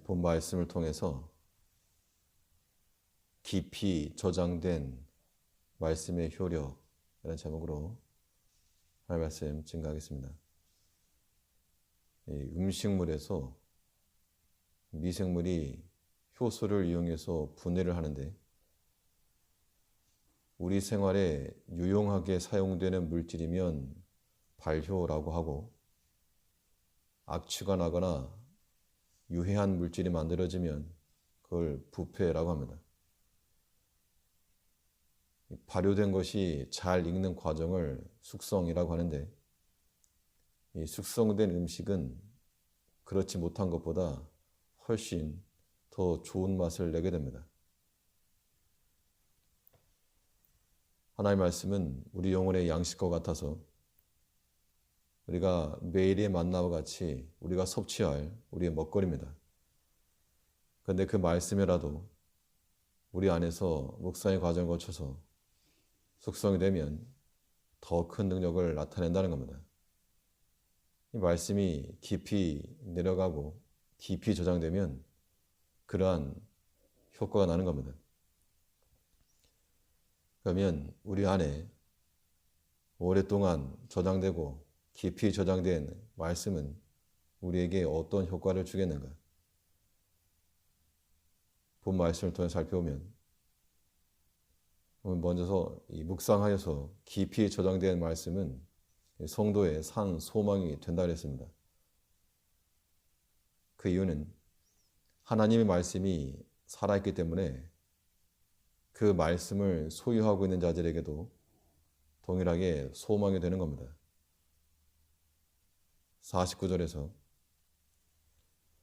본 말씀을 통해서 깊이 저장된 말씀의 효력이라는 제목으로 할 말씀 증가하겠습니다. 음식물에서 미생물이 효소를 이용해서 분해를 하는데 우리 생활에 유용하게 사용되는 물질이면 발효라고 하고 악취가 나거나 유해한 물질이 만들어지면 그걸 부패라고 합니다. 발효된 것이 잘 익는 과정을 숙성이라고 하는데 이 숙성된 음식은 그렇지 못한 것보다 훨씬 더 좋은 맛을 내게 됩니다. 하나님의 말씀은 우리 영혼의 양식과 같아서 우리가 매일의 만나와 같이 우리가 섭취할 우리의 먹거리입니다. 그런데 그 말씀이라도 우리 안에서 묵상의 과정을 거쳐서 숙성이 되면 더 큰 능력을 나타낸다는 겁니다. 이 말씀이 깊이 내려가고 깊이 저장되면 그러한 효과가 나는 겁니다. 그러면 우리 안에 오랫동안 저장되고 깊이 저장된 말씀은 우리에게 어떤 효과를 주겠는가? 본 말씀을 통해 살펴보면 먼저서 이 묵상하여서 깊이 저장된 말씀은 성도의 산 소망이 된다 그랬습니다. 그 이유는 하나님의 말씀이 살아있기 때문에 그 말씀을 소유하고 있는 자들에게도 동일하게 소망이 되는 겁니다. 49절에서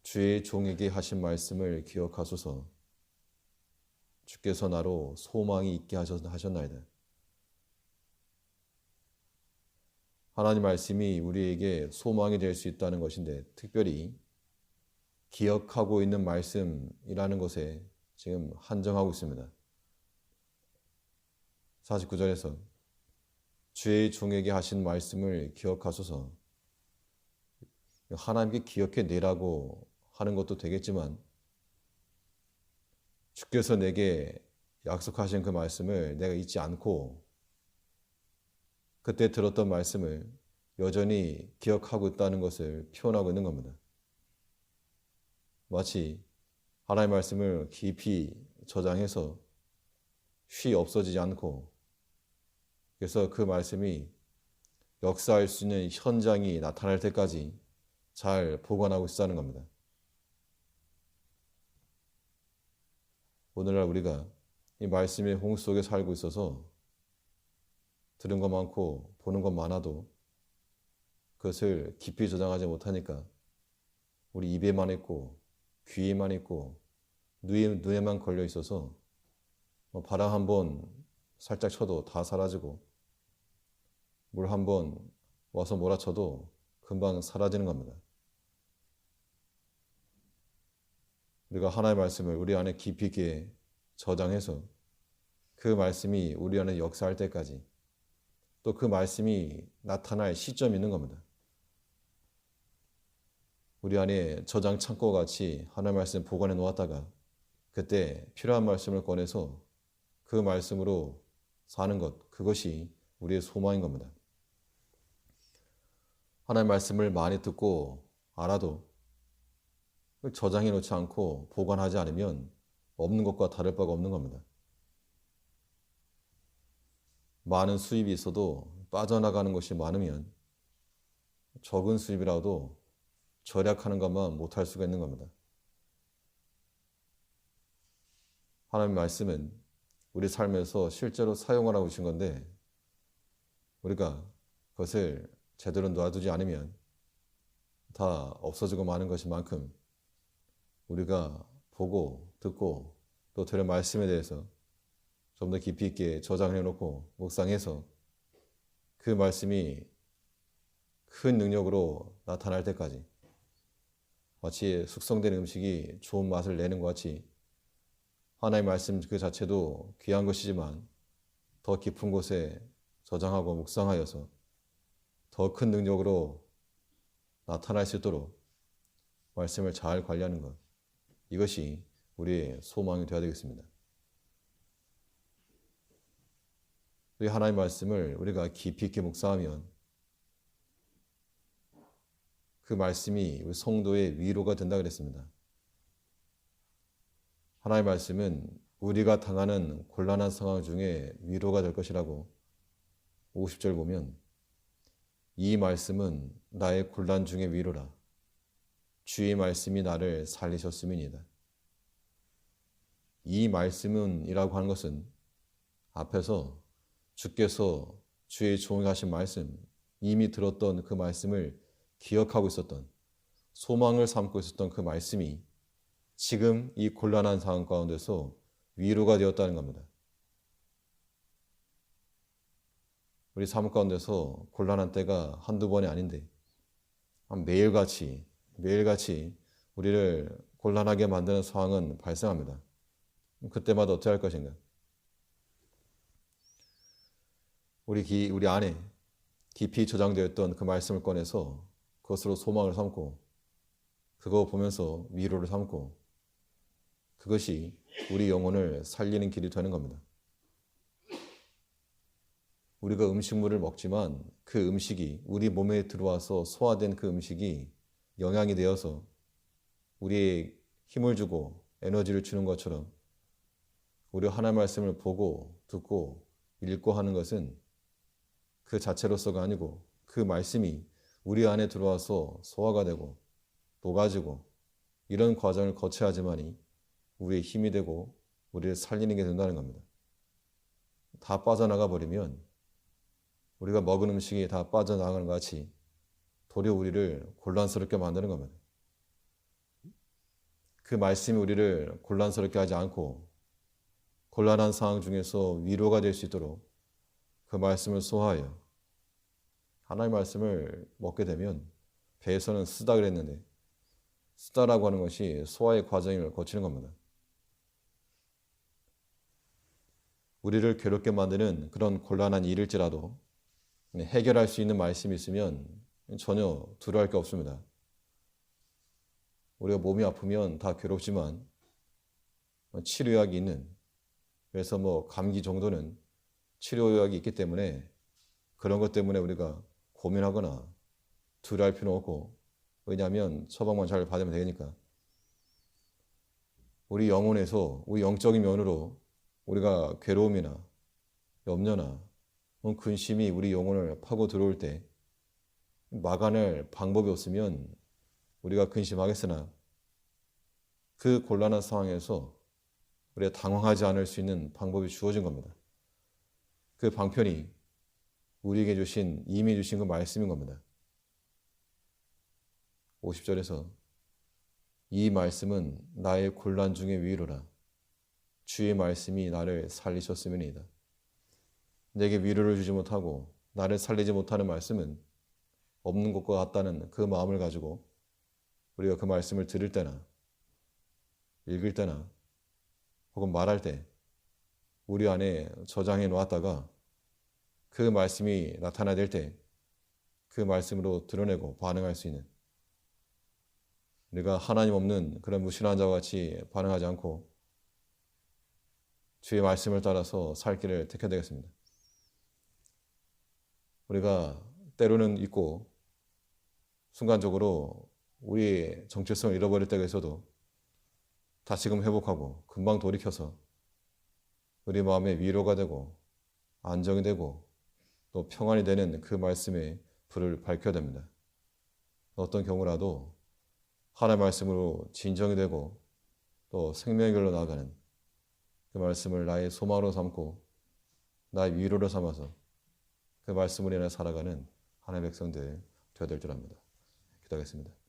주의 종에게 하신 말씀을 기억하소서 주께서 나로 소망이 있게 하셨나이다. 하나님 말씀이 우리에게 소망이 될 수 있다는 것인데 특별히 기억하고 있는 말씀이라는 것에 지금 한정하고 있습니다. 49절에서 주의 종에게 하신 말씀을 기억하소서. 하나님께 기억해내라고 하는 것도 되겠지만 주께서 내게 약속하신 그 말씀을 내가 잊지 않고 그때 들었던 말씀을 여전히 기억하고 있다는 것을 표현하고 있는 겁니다. 마치 하나님의 말씀을 깊이 저장해서 쉬 없어지지 않고 그래서 그 말씀이 역사할 수 있는 현장이 나타날 때까지 잘 보관하고 있다는 겁니다. 오늘날 우리가 이 말씀의 홍수 속에 살고 있어서 들은 것 많고 보는 것 많아도 그것을 깊이 저장하지 못하니까 우리 입에만 있고 귀에만 있고 눈에만 걸려 있어서 바람 한 번 살짝 쳐도 다 사라지고 물 한 번 와서 몰아쳐도 금방 사라지는 겁니다. 우리가 하나님의 말씀을 우리 안에 깊이 있게 저장해서 그 말씀이 우리 안에 역사할 때까지 또 그 말씀이 나타날 시점이 있는 겁니다. 우리 안에 저장 창고와 같이 하나님의 말씀 보관해 놓았다가 그때 필요한 말씀을 꺼내서 그 말씀으로 사는 것, 그것이 우리의 소망인 겁니다. 하나님의 말씀을 많이 듣고 알아도 저장해 놓지 않고 보관하지 않으면 없는 것과 다를 바가 없는 겁니다. 많은 수입이 있어도 빠져나가는 것이 많으면 적은 수입이라도 절약하는 것만 못할 수가 있는 겁니다. 하나님의 말씀은 우리 삶에서 실제로 사용하라고 주신 건데 우리가 그것을 제대로 놔두지 않으면 다 없어지고 마는 것인 만큼 우리가 보고 듣고 또 들은 말씀에 대해서 좀 더 깊이 있게 저장해 놓고 묵상해서 그 말씀이 큰 능력으로 나타날 때까지 마치 숙성된 음식이 좋은 맛을 내는 것 같이 하나님의 말씀 그 자체도 귀한 것이지만 더 깊은 곳에 저장하고 묵상하여서 더 큰 능력으로 나타날 수 있도록 말씀을 잘 관리하는 것, 이것이 우리의 소망이 되어야 되겠습니다. 우리 하나님의 말씀을 우리가 깊이 있게 묵상하면 그 말씀이 우리 성도의 위로가 된다 그랬습니다. 하나님의 말씀은 우리가 당하는 곤란한 상황 중에 위로가 될 것이라고 50절 보면 이 말씀은 나의 곤란 중에 위로라. 주의 말씀이 나를 살리셨음이니이다. 이 말씀은 이라고 하는 것은 앞에서 주께서 주의 종에게 하신 말씀, 이미 들었던 그 말씀을 기억하고 있었던, 소망을 삼고 있었던 그 말씀이 지금 이 곤란한 상황 가운데서 위로가 되었다는 겁니다. 우리 삶 가운데서 곤란한 때가 한두 번이 아닌데 매일같이 우리를 곤란하게 만드는 상황은 발생합니다. 그때마다 어떻게 할 것인가? 우리 안에 깊이 저장되었던 그 말씀을 꺼내서 그것으로 소망을 삼고 그거 보면서 위로를 삼고 그것이 우리 영혼을 살리는 길이 되는 겁니다. 우리가 음식물을 먹지만 그 음식이 우리 몸에 들어와서 소화된 그 음식이 영양이 되어서 우리의 힘을 주고 에너지를 주는 것처럼 우리 하나님의 말씀을 보고 듣고 읽고 하는 것은 그 자체로서가 아니고 그 말씀이 우리 안에 들어와서 소화가 되고 녹아지고 이런 과정을 거쳐야지만이 우리의 힘이 되고 우리를 살리는 게 된다는 겁니다. 다 빠져나가 버리면 우리가 먹은 음식이 다 빠져나가는 것 같이 도리어 우리를 곤란스럽게 만드는 겁니다. 그 말씀이 우리를 곤란스럽게 하지 않고 곤란한 상황 중에서 위로가 될 수 있도록 그 말씀을 소화하여 하나님의 말씀을 먹게 되면 배에서는 쓰다 그랬는데 쓰다라고 하는 것이 소화의 과정을 거치는 겁니다. 우리를 괴롭게 만드는 그런 곤란한 일일지라도 해결할 수 있는 말씀이 있으면 전혀 두려워할 게 없습니다. 우리가 몸이 아프면 다 괴롭지만 치료약이 있는, 그래서 감기 정도는 치료약이 있기 때문에 그런 것 때문에 우리가 고민하거나 두려워할 필요는 없고, 왜냐하면 처방만 잘 받으면 되니까. 우리 영혼에서 우리 영적인 면으로 우리가 괴로움이나 염려나 근심이 우리 영혼을 파고 들어올 때 막아낼 방법이 없으면 우리가 근심하겠으나 그 곤란한 상황에서 우리가 당황하지 않을 수 있는 방법이 주어진 겁니다. 그 방편이 우리에게 이미 주신 그 말씀인 겁니다. 50절에서 이 말씀은 나의 곤란 중의 위로라. 주의 말씀이 나를 살리셨음이니이다. 내게 위로를 주지 못하고 나를 살리지 못하는 말씀은 없는 것과 같다는 그 마음을 가지고 우리가 그 말씀을 들을 때나 읽을 때나 혹은 말할 때 우리 안에 저장해 놓았다가 그 말씀이 나타나될 때 그 말씀으로 드러내고 반응할 수 있는, 우리가 하나님 없는 그런 무신한 자와 같이 반응하지 않고 주의 말씀을 따라서 살 길을 택해야 되겠습니다. 우리가 때로는 있고 순간적으로 우리의 정체성을 잃어버릴 때가 있어도 다시금 회복하고 금방 돌이켜서 우리 마음에 위로가 되고 안정이 되고 또 평안이 되는 그 말씀의 불을 밝혀야 됩니다. 어떤 경우라도 하나님의 말씀으로 진정이 되고 또 생명의 길로 나아가는 그 말씀을 나의 소망으로 삼고 나의 위로로 삼아서 그 말씀으로 인해 살아가는 하나님의 백성들 되어야 될 줄 압니다. 기도하겠습니다.